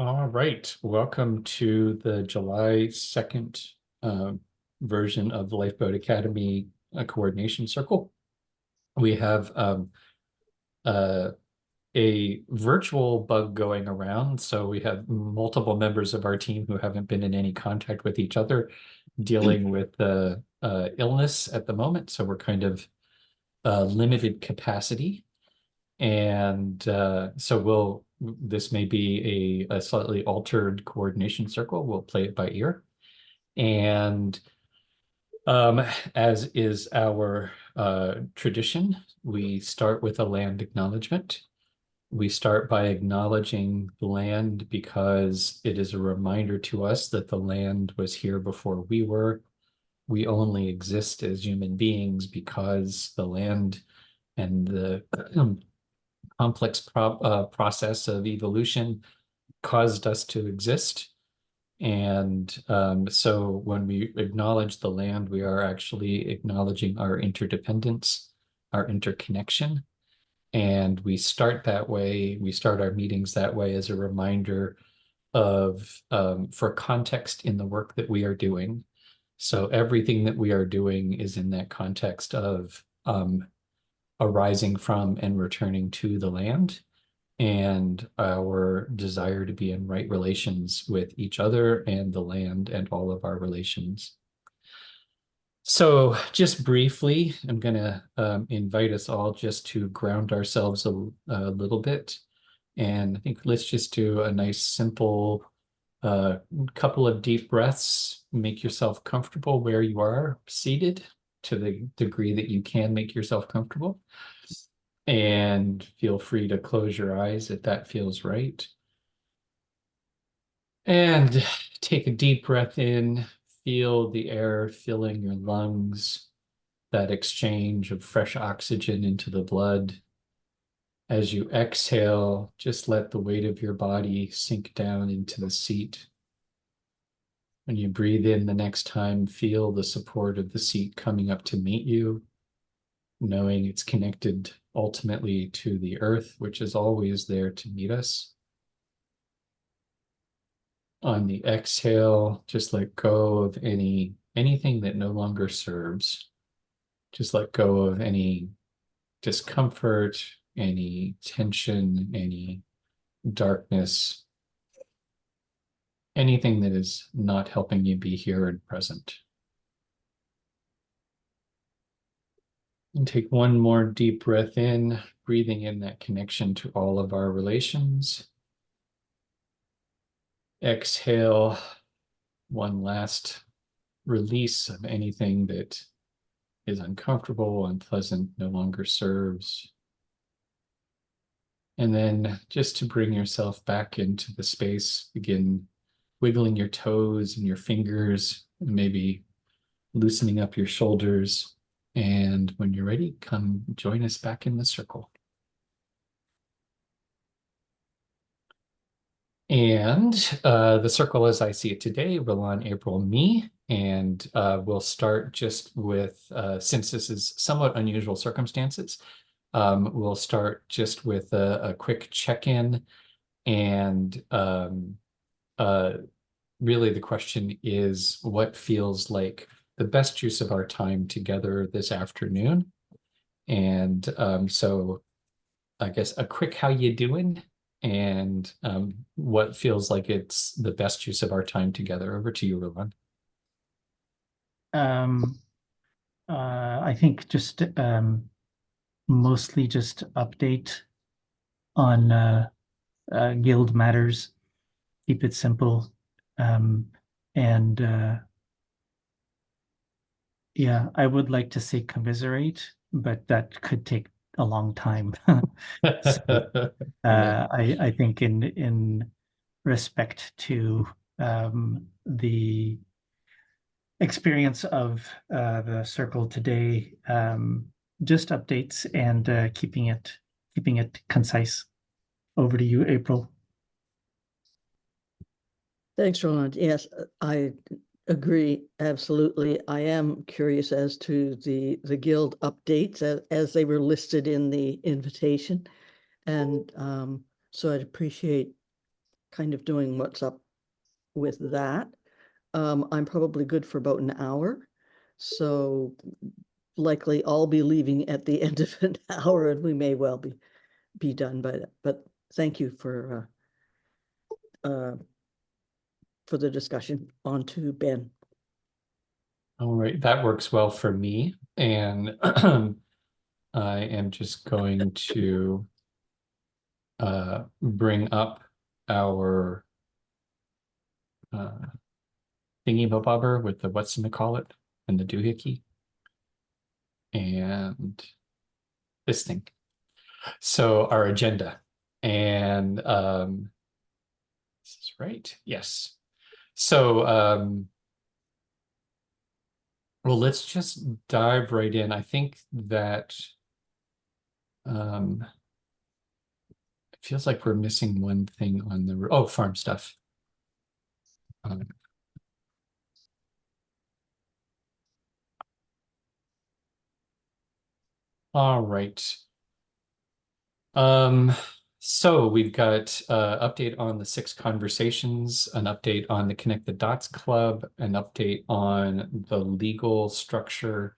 All right, welcome to the July 2nd version of the Lifeboat Academy Coordination Circle. We have a virtual bug going around, so we have multiple members of our team who haven't been in any contact with each other dealing with illness at the moment, so we're kind of limited capacity. And so this may be a slightly altered coordination circle. We'll play it by ear. And as is our tradition, we start with a land acknowledgement. We start by acknowledging the land because it is a reminder to us that the land was here before we were. We only exist as human beings because the land and the complex process of evolution caused us to exist. And so when we acknowledge the land, we are actually acknowledging our interdependence, our interconnection. And we start that way, we start our meetings that way as a reminder of, for context in the work that we are doing. So everything that we are doing is in that context of arising from and returning to the land, and our desire to be in right relations with each other and the land and all of our relations. So just briefly, I'm going to invite us all just to ground ourselves a little bit. And I think let's just do a nice, simple couple of deep breaths. Make yourself comfortable where you are seated to the degree that you can make yourself comfortable. And feel free to close your eyes if that feels right. And take a deep breath in. Feel the air filling your lungs, that exchange of fresh oxygen into the blood. As you exhale, just let the weight of your body sink down into the seat. When you breathe in the next time, feel the support of the seat coming up to meet you, knowing it's connected ultimately to the earth, which is always there to meet us. On the exhale, just let go of anything that no longer serves. Just let go of any discomfort, any tension, any darkness, anything that is not helping you be here and present. And take one more deep breath in, breathing in that connection to all of our relations. Exhale, one last release of anything that is uncomfortable, unpleasant, no longer serves. And then just to bring yourself back into the space, begin wiggling your toes and your fingers, and maybe loosening up your shoulders. And when you're ready, come join us back in the circle. And the circle as I see it today, Roland, April, me. And we'll start just with, since this is somewhat unusual circumstances, we'll start just with a quick check-in. And really the question is, what feels like the best use of our time together this afternoon? And so I guess a quick how you doing, and what feels like it's the best use of our time together. Over to you, Roland. I think just mostly just update on guild matters. Keep it simple. And yeah, I would like to say commiserate, but that could take a long time. So, Yeah. I think in respect to the experience of the circle today, just updates and keeping it concise. Over to you, April. Thanks, Roland. Yes, I agree absolutely. I am curious as to the guild updates as they were listed in the invitation, and so I'd appreciate kind of doing what's up with that. I'm probably good for about an hour. So likely I'll be leaving at the end of an hour, and we may well be done by that. But thank you for the discussion. On to Ben. All right, that works well for me. And I am just going to bring up our thingy-bobber with the whatchamacallit and the doohickey and this thing. So our agenda, and this is right. Yes. So well, let's just dive right in. I think that it feels like we're missing one thing on the farm stuff. All right. So we've got update on the 6 conversations, an update on the Connect the Dots Club, an update on the legal structure,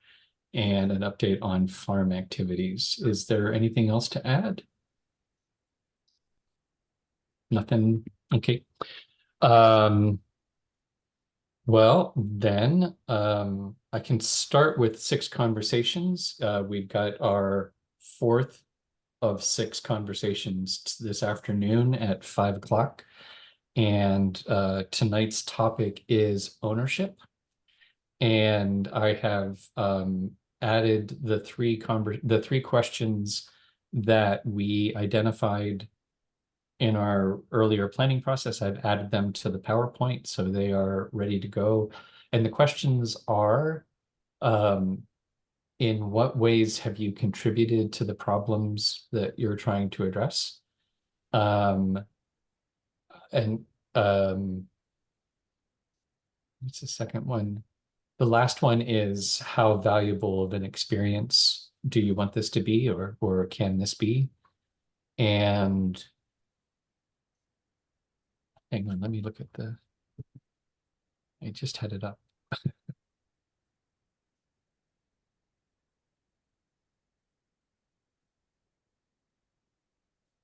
and an update on farm activities. Is there anything else to add? Nothing? Okay. Well, then I can start with 6 conversations. We've got our 4th of 6 conversations this afternoon at 5 o'clock. And tonight's topic is ownership. And I have added the 3 questions that we identified in our earlier planning process. I've added them to the PowerPoint, so they are ready to go. And the questions are, in what ways have you contributed to the problems that you're trying to address? And what's the second one? The last one is, how valuable of an experience do you want this to be, or can this be? And hang on, let me look at I just had it up.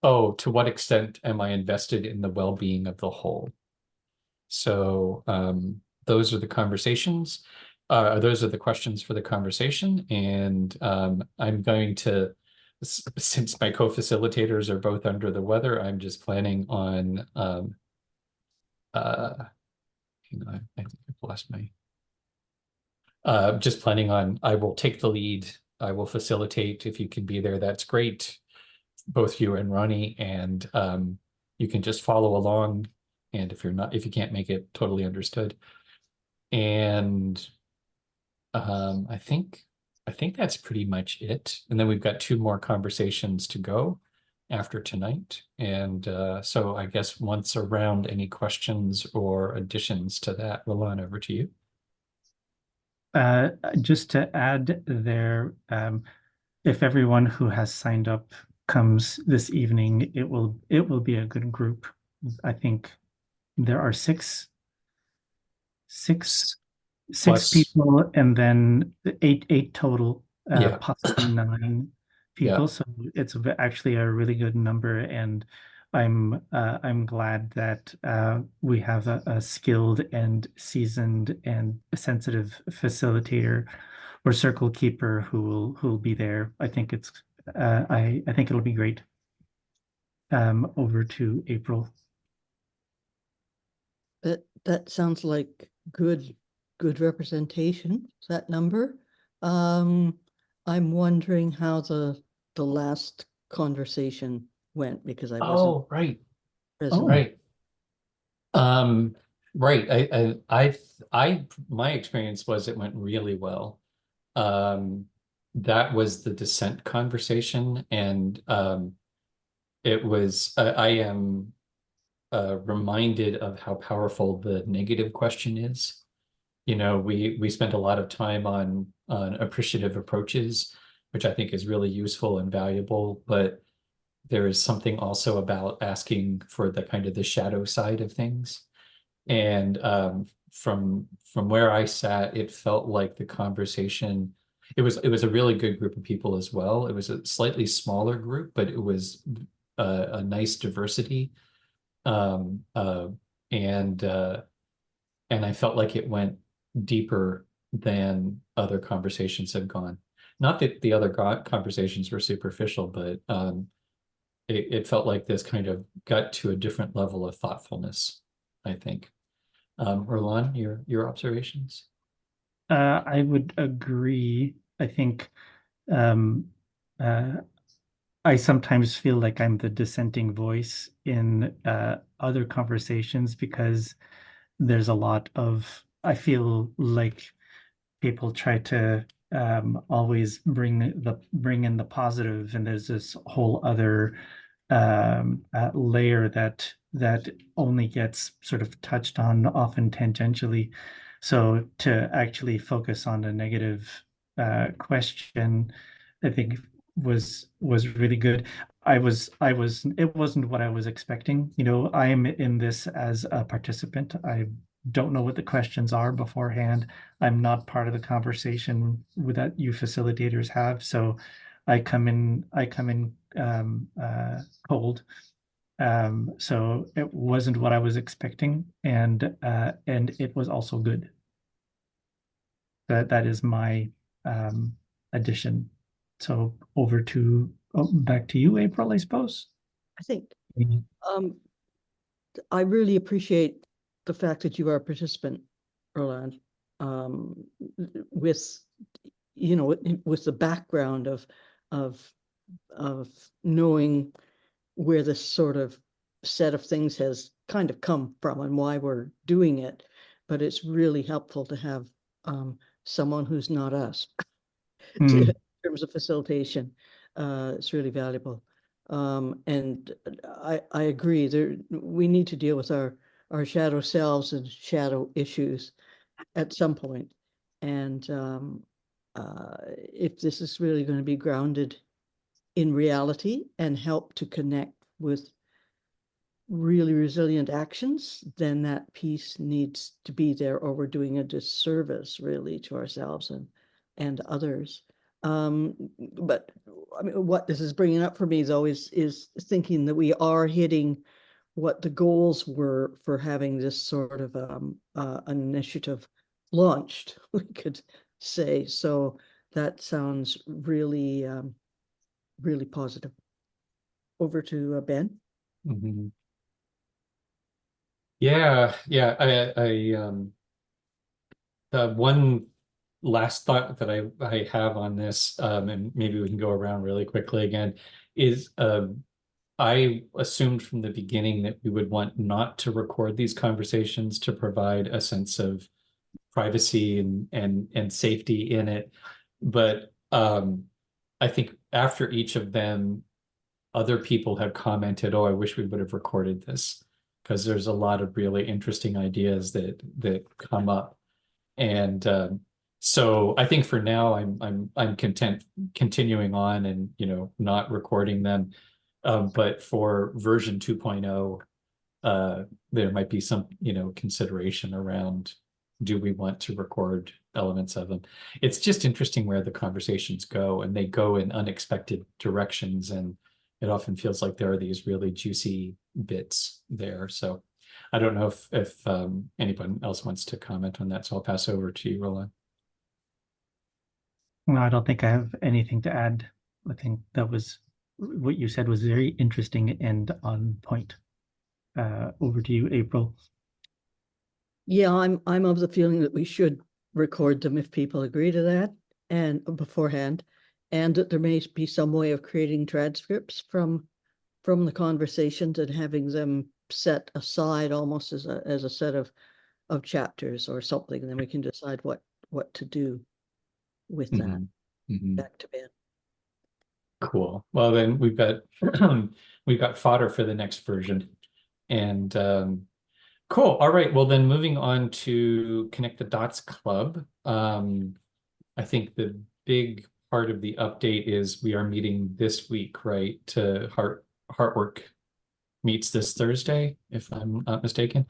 Oh, to what extent am I invested in the well-being of the whole? So those are the conversations. Those are the questions for the conversation. And I'm going to, since my co-facilitators are both under the weather, I'm just planning on, I think I've lost my, just planning on, I will take the lead. I will facilitate. If you can be there, that's great. Both you and Ronnie, and you can just follow along. And if you can't make it, totally understood. And I think that's pretty much it. And then we've got 2 more conversations to go after tonight. And so I guess once around, any questions or additions to that, Roland, over to you. Just to add there, if everyone who has signed up comes this evening, it will be a good group. I think there are six Plus, people, and then eight total, Yeah. possibly 9 people. Yeah. So it's actually a really good number, and I'm glad that we have a skilled and seasoned and sensitive facilitator or circle keeper who will be there. I think it's I think it'll be great. Over to April. That sounds like good representation, that number. I'm wondering how the last conversation went, because I wasn't Right. present. Right. Right. My experience was it went really well. That was the dissent conversation, and it was, I am reminded of how powerful the negative question is. You know, we spent a lot of time on appreciative approaches, which I think is really useful and valuable, but there is something also about asking for the kind of the shadow side of things. And from where I sat, it felt like the conversation, it was a really good group of people as well. It was a slightly smaller group, but it was a nice diversity. Um, uh, and and I felt like it went deeper than other conversations had gone. Not that the other conversations were superficial, but it felt like this kind of got to a different level of thoughtfulness, I think. Roland, your observations? I would agree. I think um, uh, I sometimes feel like I'm the dissenting voice in other conversations because there's a lot of, I feel like people try to always bring in the positive, and there's this whole other layer that only gets sort of touched on often tangentially. So to actually focus on a negative question, I think was really good. It wasn't what I was expecting. You know, I am in this as a participant. I don't know what the questions are beforehand. I'm not part of the conversation that you facilitators have. So I come in cold. So it wasn't what I was expecting, and it was also good. That is my addition. So back to you, April, I suppose. I think I really appreciate the fact that you are a participant, Roland, with with the background of of knowing where this sort of set of things has kind of come from and why we're doing it. But it's really helpful to have someone who's not us in terms of facilitation. It's really valuable. And I agree. We need to deal with our shadow selves and shadow issues at some point. And if this is really going to be grounded in reality and help to connect with really resilient actions, then that piece needs to be there, or we're doing a disservice really to ourselves and others. But I mean, what this is bringing up for me is always is thinking that we are hitting what the goals were for having this sort of an initiative launched, we could say. So that sounds really, really positive. Over to Ben. Mhm. Yeah, yeah. One last thought that I have on this, and maybe we can go around really quickly again, is I assumed from the beginning that we would want not to record these conversations to provide a sense of privacy and safety in it. But I think after each of them, other people have commented, "Oh, I wish we would have recorded this," because there's a lot of really interesting ideas that come up. And so I think for now I'm content continuing on and not recording them. But for version 2.0, there might be some consideration around, do we want to record elements of them? It's just interesting where the conversations go, and they go in unexpected directions, and it often feels like there are these really juicy bits there. So I don't know if anyone else wants to comment on that, so I'll pass over to you, Roland. No, I don't think I have anything to add. I think that was what you said was very interesting and on point. Over to you, April. Yeah, I'm of the feeling that we should record them if people agree to that and beforehand, and that there may be some way of creating transcripts from the conversations and having them set aside almost as a set of chapters or something, and then we can decide what to do with that. Back to Ben. Cool. Well, then we've got fodder for the next version. And cool. All right. Well, then moving on to Connect the Dots Club. I think the big part of the update is we are meeting this week, right, to Heartwork meets this Thursday, if I'm not mistaken.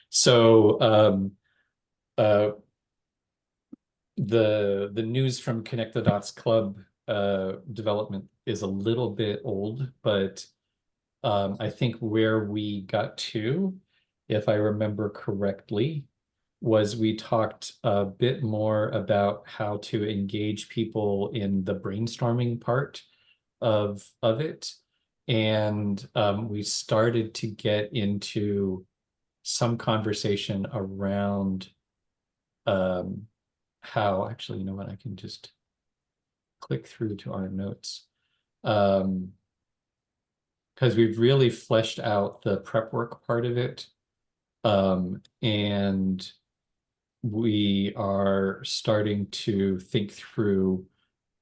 So the news from Connect the Dots Club development is a little bit old, but I think where we got to, if I remember correctly, was we talked a bit more about how to engage people in the brainstorming part of it. And we started to get into some conversation around how, actually, you know what, I can just click through to our notes. Because we've really fleshed out the prep work part of it. And we are starting to think through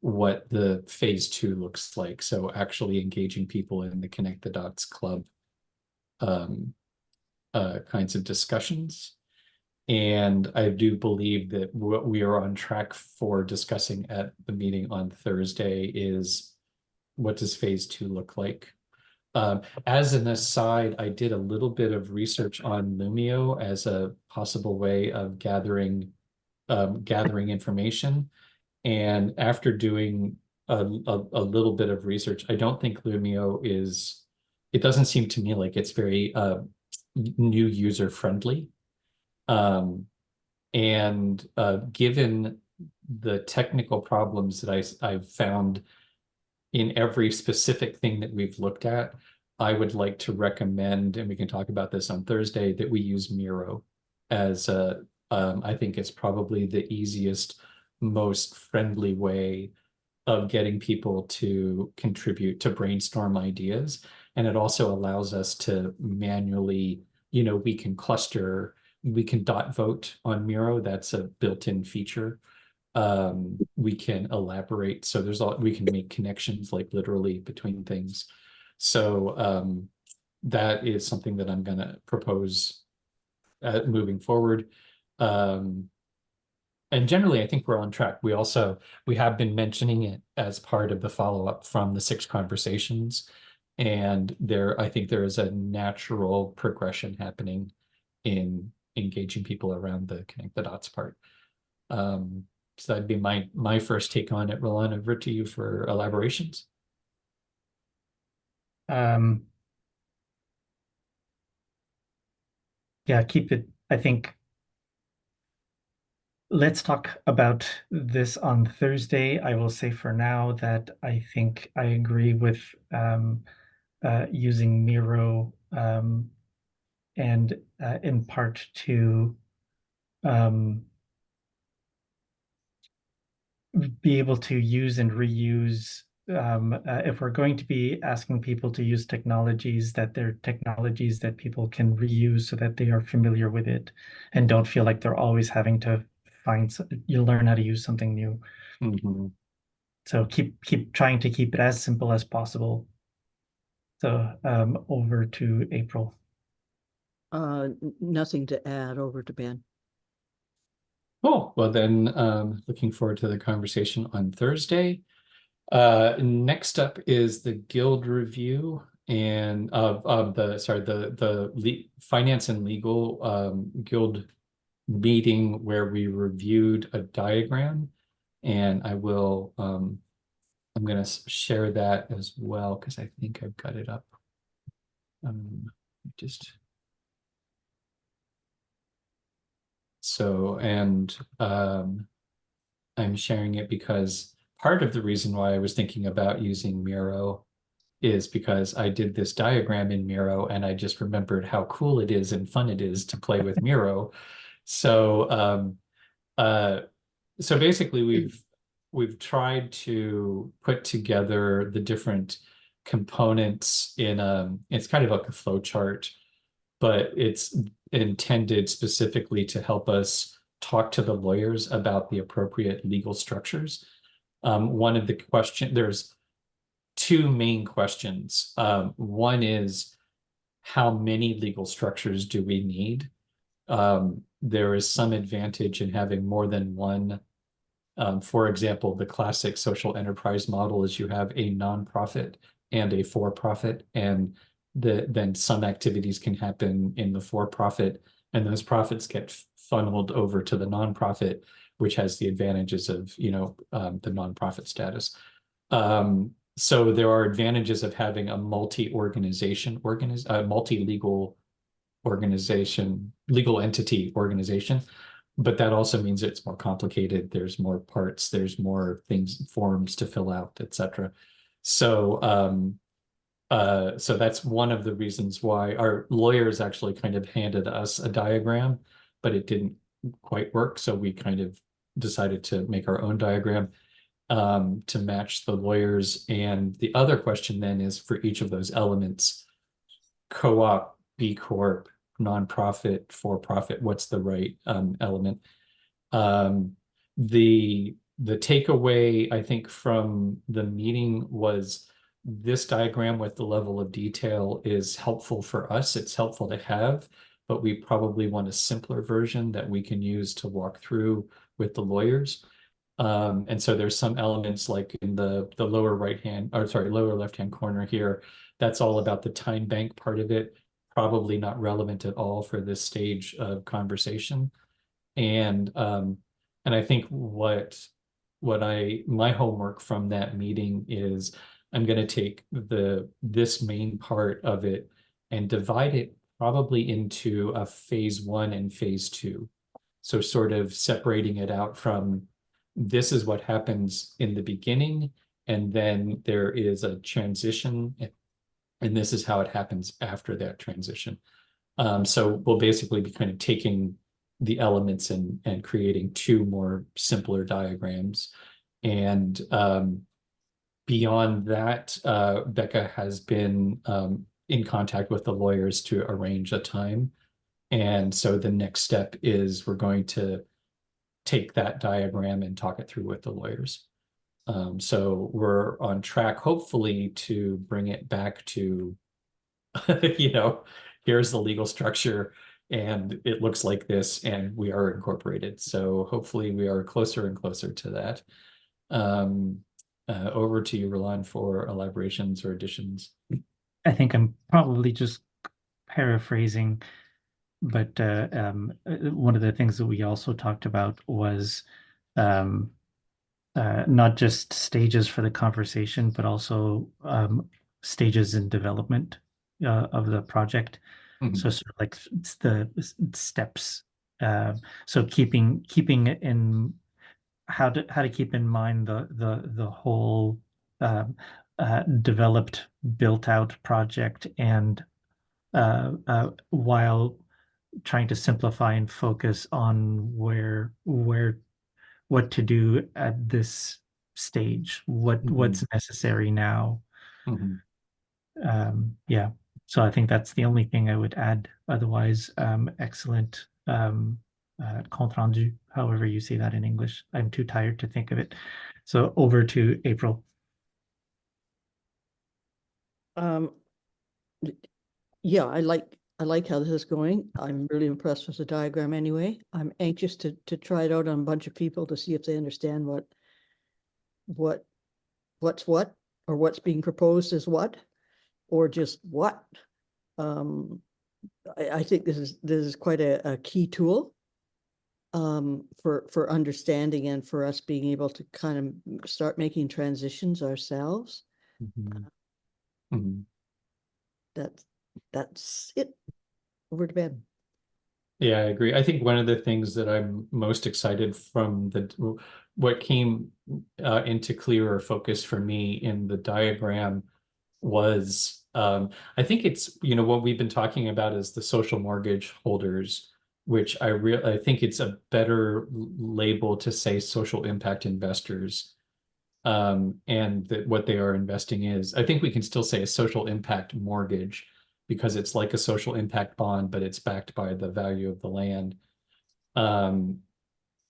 what the phase 2 looks like. So actually engaging people in the Connect the Dots Club kinds of discussions. And I do believe that what we are on track for discussing at the meeting on Thursday is what does phase 2 look like? As an aside, I did a little bit of research on Lumio as a possible way of gathering information. And after doing a little bit of research, I don't think Lumio is, it doesn't seem to me like it's very new user friendly. And given the technical problems that I've found in every specific thing that we've looked at, I would like to recommend, and we can talk about this on Thursday, that we use Miro as I think it's probably the easiest, most friendly way of getting people to contribute, to brainstorm ideas. And it also allows us to manually, we can cluster, we can dot vote on Miro. That's a built-in feature. We can elaborate. So we can make connections like literally between things. So that is something that I'm going to propose moving forward. And generally, I think we're on track. We have been mentioning it as part of the follow-up from the 6 conversations. And I think there is a natural progression happening in engaging people around the Connect the Dots part. So that'd be my first take on it. Roland, over to you for elaborations. Yeah, keep it, I think. Let's talk about this on Thursday. I will say for now that I think I agree with using Miro and in part to be able to use and reuse. If we're going to be asking people to use technologies, that they're technologies that people can reuse so that they are familiar with it and don't feel like they're always having to learn how to use something new. Mm-hmm. So keep trying to keep it as simple as possible. So over to April. Nothing to add. Over to Ben. Cool. Well, then looking forward to the conversation on Thursday. Next up is the guild review and the finance and legal guild meeting where we reviewed a diagram, and I'm going to share that as well because I think I've got it up. I'm sharing it because part of the reason why I was thinking about using Miro is because I did this diagram in Miro and I just remembered how cool it is and fun it is to play with Miro. So basically we've tried to put together the different components in it's kind of like a flow chart, but it's intended specifically to help us talk to the lawyers about the appropriate legal structures. One of the there's 2 main questions. One is, how many legal structures do we need? There is some advantage in having more than one. For example, the classic social enterprise model is you have a nonprofit and a for-profit, and then some activities can happen in the for-profit, and those profits get funneled over to the nonprofit, which has the advantages of, the nonprofit status. So there are advantages of having a multi-legal organization, legal entity organization, but that also means it's more complicated. There's more parts, there's more things, forms to fill out, etc. So so that's one of the reasons why our lawyers actually kind of handed us a diagram, but it didn't quite work. So we kind of decided to make our own diagram to match the lawyers. And the other question then is for each of those elements, co-op, B Corp, nonprofit, for-profit, what's the right element? The takeaway, I think, from the meeting was this diagram with the level of detail is helpful for us. It's helpful to have, but we probably want a simpler version that we can use to walk through with the lawyers. And so there's some elements like in the lower lower left-hand corner here, that's all about the time bank part of it, probably not relevant at all for this stage of conversation. And I think my homework from that meeting is I'm going to take this main part of it and divide it probably into a phase 1 and phase 2. So sort of separating it out from this is what happens in the beginning, and then there is a transition, and this is how it happens after that transition. So we'll basically be kind of taking the elements and creating 2 more simpler diagrams. And beyond that, Becca has been in contact with the lawyers to arrange a time. And so the next step is we're going to take that diagram and talk it through with the lawyers. So we're on track, hopefully, to bring it back to, here's the legal structure and it looks like this and we are incorporated. So hopefully we are closer and closer to that. Over to you, Roland, for elaborations or additions. I think I'm probably just paraphrasing, but one of the things that we also talked about was not just stages for the conversation, but also stages in development of the project. Mhm. So sort of like it's the steps. So keeping in how to keep in mind the whole developed, built out project, and while trying to simplify and focus on what to do at this stage, what's necessary now. Mhm. Yeah, so I think that's the only thing I would add. Otherwise, excellent compte rendu, however you say that in English. I'm too tired to think of it. So over to April. Yeah, I like how this is going. I'm really impressed with the diagram anyway. I'm anxious to try it out on a bunch of people to see if they understand what's what, or what's being proposed is what, or just what. I think this is quite a key tool for understanding and for us being able to kind of start making transitions ourselves. Mhm. Mhm. That's it. Over to bed. Yeah, I agree. I think one of the things that I'm most excited from what came into clearer focus for me in the diagram was I think it's what we've been talking about is the social mortgage holders, which I think it's a better label to say social impact investors, and that what they are investing is. I think we can still say a social impact mortgage because it's like a social impact bond, but it's backed by the value of the land. Um,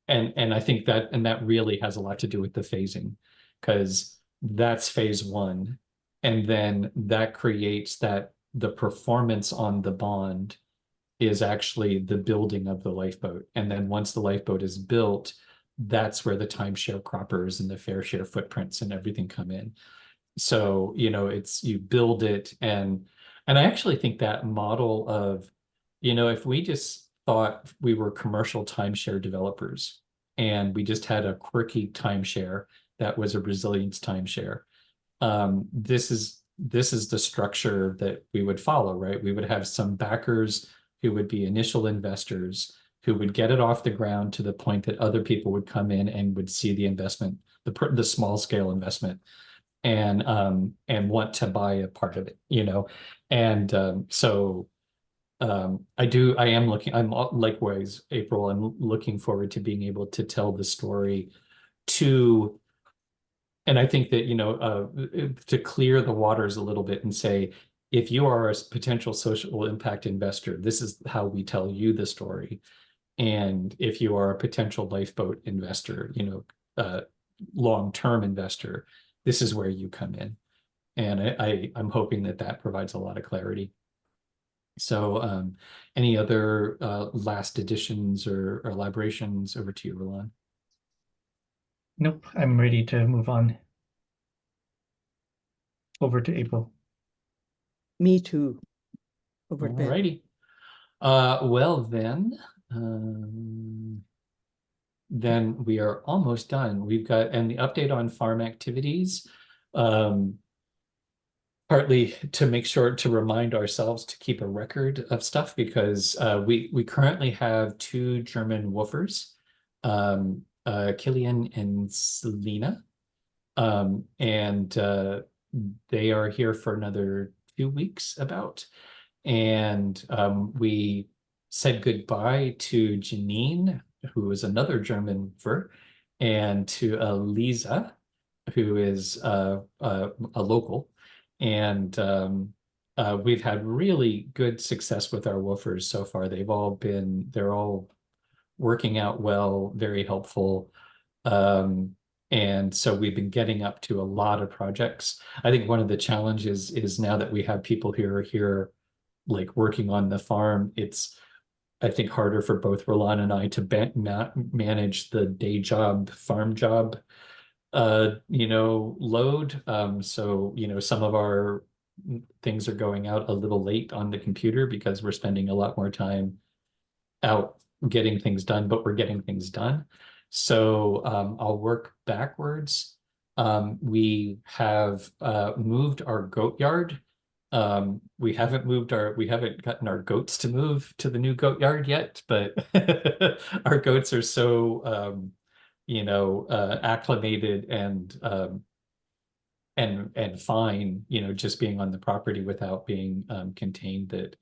and I think that really has a lot to do with the phasing, because that's phase 1. And then that creates the performance on the bond is actually the building of the lifeboat. And then once the lifeboat is built, that's where the timeshare croppers and the fair share footprints and everything come in. So, it's you build it, and I actually think that model of, if we just thought we were commercial timeshare developers and we just had a quirky timeshare that was a resilience timeshare, this is the structure that we would follow, right? We would have some backers who would be initial investors who would get it off the ground to the point that other people would come in and would see the investment, the small scale investment, and want to buy a part of it. And so I'm likewise, April, I'm looking forward to being able to tell the story to, and I think that, to clear the waters a little bit and say, if you are a potential social impact investor, this is how we tell you the story. And if you are a potential lifeboat investor, long-term investor, this is where you come in. And I'm hoping that provides a lot of clarity. So any other last additions or elaborations? Over to you, Roland. Nope, I'm ready to move on. Over to April. Me too. Over to All bed. righty. Well, then we are almost done. We've got, and the update on farm activities, partly to make sure to remind ourselves to keep a record of stuff, because we currently have 2 German woofers, Killian and Selena, and they are here for another 2 weeks about. And we said goodbye to Janine, who is another German woofer, and to Lisa, who is a local. And we've had really good success with our woofers so far. They're all working out well, very helpful. And so we've been getting up to a lot of projects. I think one of the challenges is now that we have people here like working on the farm, it's, I think, harder for both Roland and I to not manage the day job, farm job, load. So, some of our things are going out a little late on the computer because we're spending a lot more time out getting things done, but we're getting things done. So I'll work backwards. We have moved our goat yard. We haven't gotten our goats to move to the new goat yard yet, but our goats are so acclimated and fine, just being on the property without being contained, that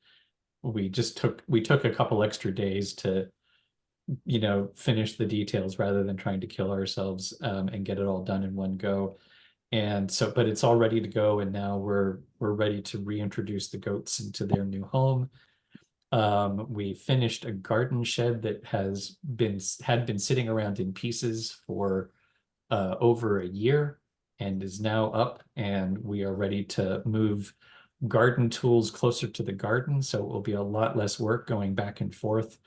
we took a couple extra days to finish the details rather than trying to kill ourselves and get it all done in one go. And so, but it's all ready to go, and now we're ready to reintroduce the goats into their new home. We finished a garden shed that had been sitting around in pieces for over a year and is now up, and we are ready to move garden tools closer to the garden, so it will be a lot less work going back and forth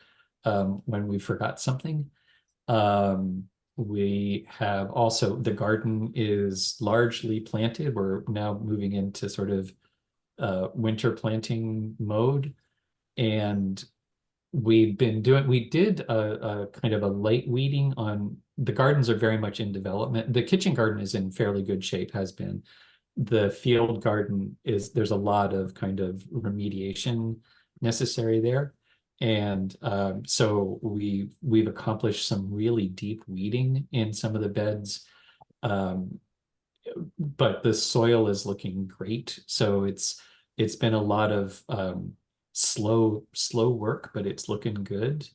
when we forgot something. We have also, the garden is largely planted. We're now moving into sort of winter planting mode. And we did a kind of a light weeding on, the gardens are very much in development. The kitchen garden is in fairly good shape, has been. The field garden there's a lot of kind of remediation necessary there. And so we've accomplished some really deep weeding in some of the beds. But the soil is looking great. So it's been a lot of slow work, but it's looking good.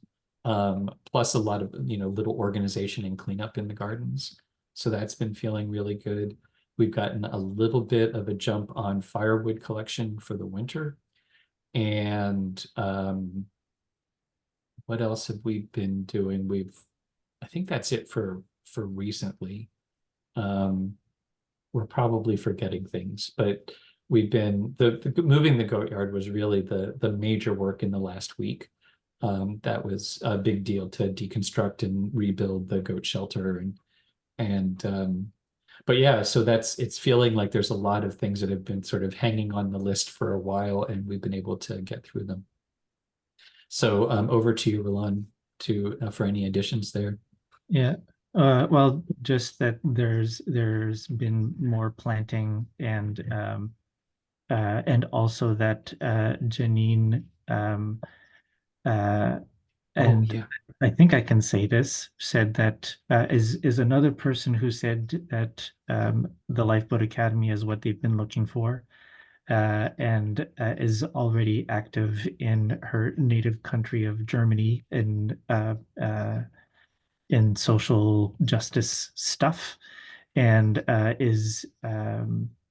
Plus a lot of, little organization and cleanup in the gardens. So that's been feeling really good. We've gotten a little bit of a jump on firewood collection for the winter. And what else have we been doing? I think that's it for recently. We're probably forgetting things, but we've been, moving the goat yard was really the major work in the last week. That was a big deal to deconstruct and rebuild the goat shelter, but yeah, so it's feeling like there's a lot of things that have been sort of hanging on the list for a while, and we've been able to get through them. So over to you, Roland, to for any additions there. Yeah. Well, just that there's been more planting and also that Janine uh, Oh and yeah. I think I can say this, said that is another person who said that the Lifeboat Academy is what they've been looking for, and is already active in her native country of Germany in social justice stuff, and is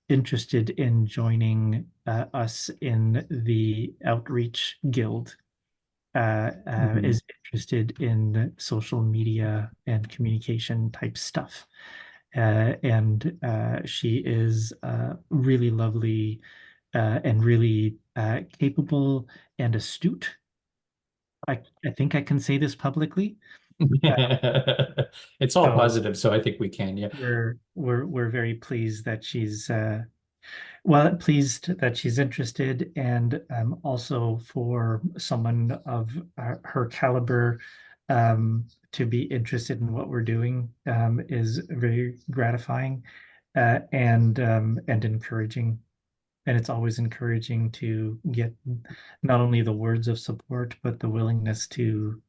interested in joining us in the Outreach Guild. Mhm. Is interested in social media and communication type stuff. And she is really lovely and really capable and astute. I think I can say this publicly. It's all So positive, so I think we can, yeah. we're very pleased that she's well, pleased that she's interested, and also for someone of her caliber to be interested in what we're doing is very gratifying and encouraging. And it's always encouraging to get not only the words of support, but the willingness to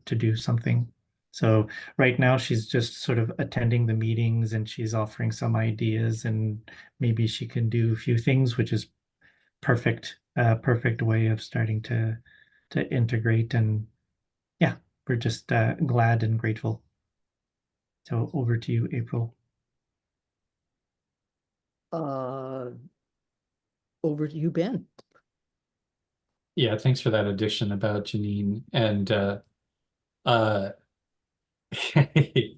do something. So right now she's just sort of attending the meetings and she's offering some ideas and maybe she can do a few things, which is perfect way of starting to integrate. And yeah, we're just glad and grateful. So over to you, April. Uh, Over to you, Ben. Yeah, thanks for that addition about Janine. And uh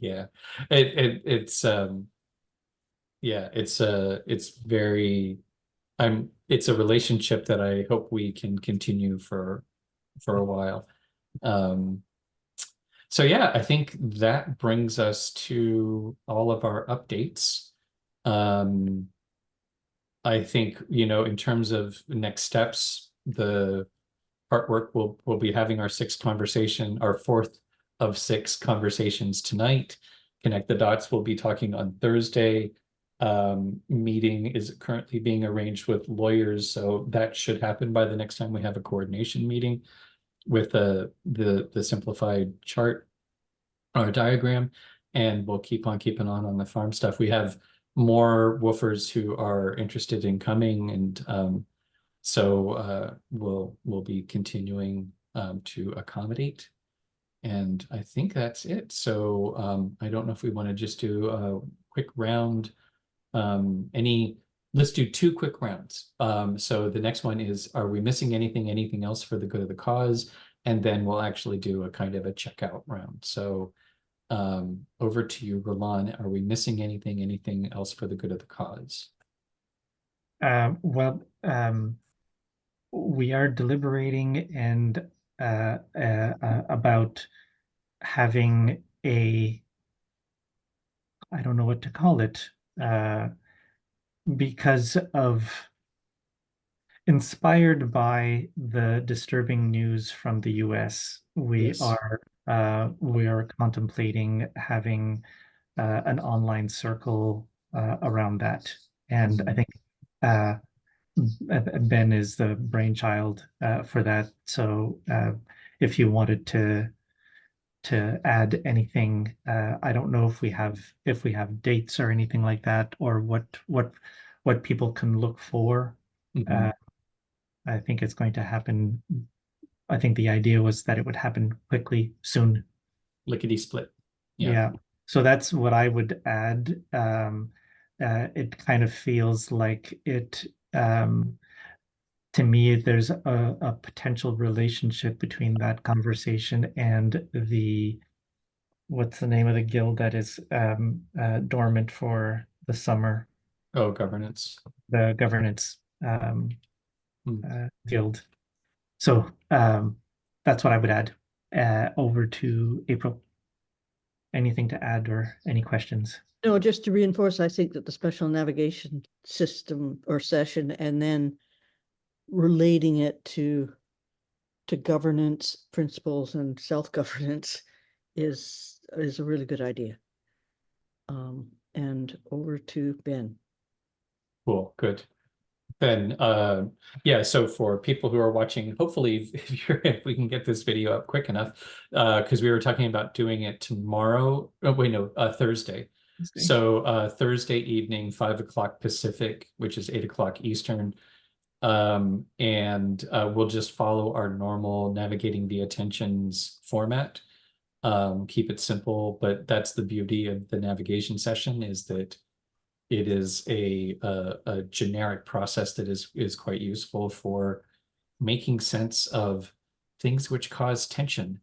yeah. It's yeah, it's very it's a relationship that I hope we can continue for a while. Um so yeah, I think that brings us to all of our updates. Um I think, in terms of next steps, the artwork we'll be having our fourth of six conversations tonight. Connect the Dots will be talking on Thursday. Meeting is currently being arranged with lawyers, so that should happen by the next time we have a coordination meeting with the simplified chart or diagram, and we'll keep on keeping on the farm stuff. We have more woofers who are interested in coming, and so we'll be continuing to accommodate. And I think that's it. So I don't know if we want to just do a quick round. Let's do two quick rounds. So the next one is, are we missing anything else for the good of the cause? And then we'll actually do a kind of a checkout round. So over to you, Roland. Are we missing anything else for the good of the cause? Well, we are deliberating and about having I don't know what to call it, because of inspired by the disturbing news from the US, Yes. we are contemplating having an online circle around that. And I think uh, Ben is the brainchild for that. So if you wanted to add anything, I don't know if we have dates or anything like that, or what people can look for. Mhm. Uh, I think it's going to happen. I think the idea was that it would happen quickly, soon. Lickety split. Yeah. Yeah. So that's what I would add. It kind of feels like to me, there's a potential relationship between that conversation and what's the name of the guild that is dormant for the summer, Oh, governance. the governance Hmm. guild. So that's what I would add. Over to April. anything to add or any questions? No, just to reinforce, I think that the special navigation system or session and then relating it to governance principles and self-governance is a really good idea. And over to Ben. Cool, good. Then, yeah, so for people who are watching, hopefully if we can get this video up quick enough, because we were talking about doing it tomorrow. Oh, wait, no, Thursday. So Thursday evening, 5 o'clock Pacific, which is 8 o'clock Eastern. And we'll just follow our normal navigating the attentions format. Keep it simple, but that's the beauty of the navigation session, is that it is a generic process that is quite useful for making sense of things which cause tension.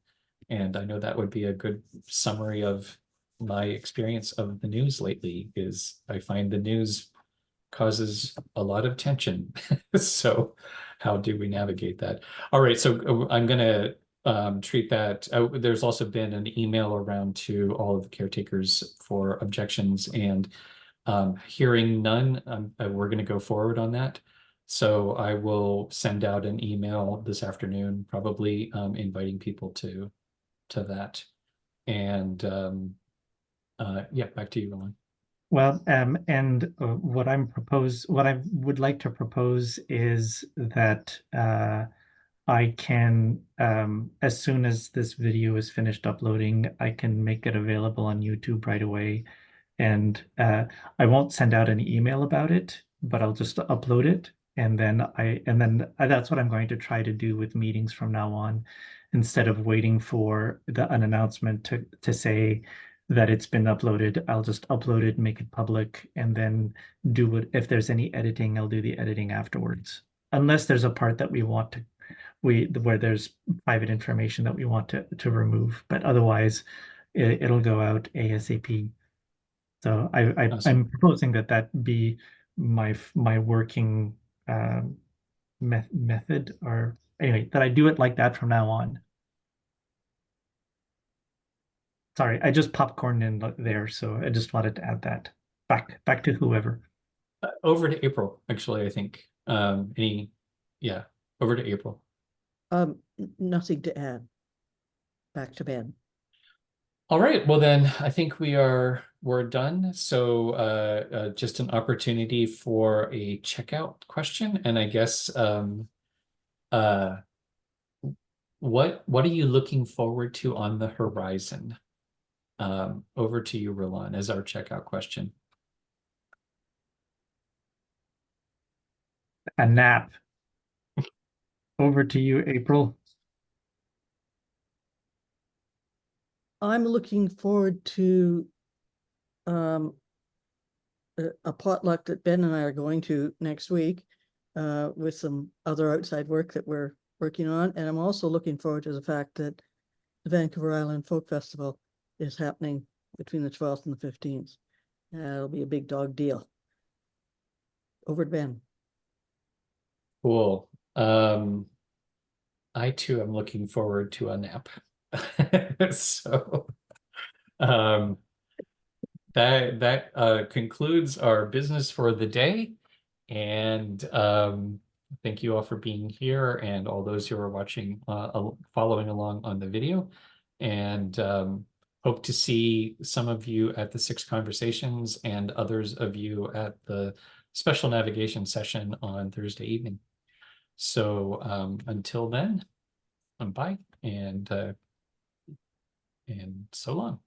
And I know that would be a good summary of my experience of the news lately, is I find the news causes a lot of tension. So how do we navigate that? All right, so I'm gonna treat that. There's also been an email around to all of the caretakers for objections, and hearing none, we're going to go forward on that. So I will send out an email this afternoon, probably inviting people to that. And yeah, back to you, Roland. Well, and what I would like to propose is that I can, as soon as this video is finished uploading, I can make it available on YouTube right away. And I won't send out an email about it, but I'll just upload it. And then that's what I'm going to try to do with meetings from now on, instead of waiting for an announcement to say that it's been uploaded. I'll just upload it, make it public, and then do it. If there's any editing, I'll do the editing afterwards. Unless there's a part that where there's private information that we want to remove, but otherwise it'll go out ASAP. So Awesome. I'm proposing that be my working method, or anyway, that I do it like that from now on. Sorry, I just popcorned in there, so I just wanted to add that. Back to whoever. Over to April, actually, I think. Yeah, over to April. Nothing to add. Back to Ben. All right, well then I think we're done. So just an opportunity for a checkout question, and I guess what are you looking forward to on the horizon? Over to you, Roland, as our checkout question. A nap. Over to you, April. I'm looking forward to a potluck that Ben and I are going to next week with some other outside work that we're working on. And I'm also looking forward to the fact that the Vancouver Island Folk Festival is happening between the 12th and the 15th. It'll be a big dog deal. Over to Ben. Cool. I too am looking forward to a nap. So that concludes our business for the day. And thank you all for being here, and all those who are watching, following along on the video. And hope to see some of you at the 6 Conversations and others of you at the special navigation session on Thursday evening. So until then, bye, and so long.